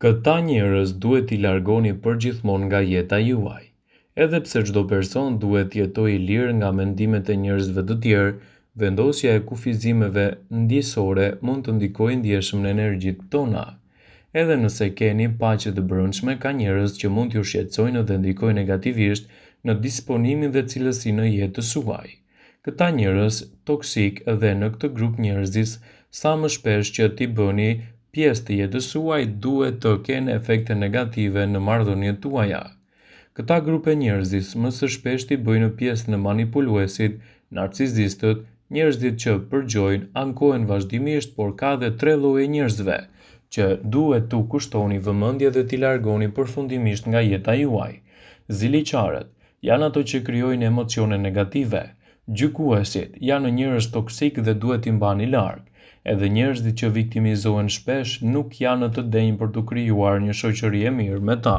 Këta njerëz duhet t'i largoni përgjithmonë nga jeta juaj. Edhe pse çdo person duhet jetojë i lirë nga mendimet e njerëzve të tjerë, vendosja e kufizimeve ndjesore mund të ndikojë ndjeshëm në energjitë tona. Edhe nëse keni paqe të brendshme, ka njerëz që mund t'ju shqetësojnë dhe ndikojnë negativisht në disponimin dhe cilësinë e jetës suaj. Këta njerëz toksik dhe në këtë grup njerëzish, sa më shpesh që t'i bëni pjesë të jetës suaj, duhet të kenë efekte negative në marrëdhëniet tuaja. Këta grupe njerëzish më së shumti bëjnë pjesë në manipuluesit, narcisistët, njerëzit që përgjojnë, ankohen vazhdimisht, por ka edhe tre lloje njerëzve që duhet t'u kushtoni vëmendje dhe t'i largoni përfundimisht nga jeta juaj. Ziliqarët janë ato që krijojnë emocione negative. Gjykuesit janë njerëz toksik dhe duhet t'i mbani larg. Edhe njerëzit që viktimizohen shpesh nuk janë të denjë për të krijuar një shoqëri e mirë me ta.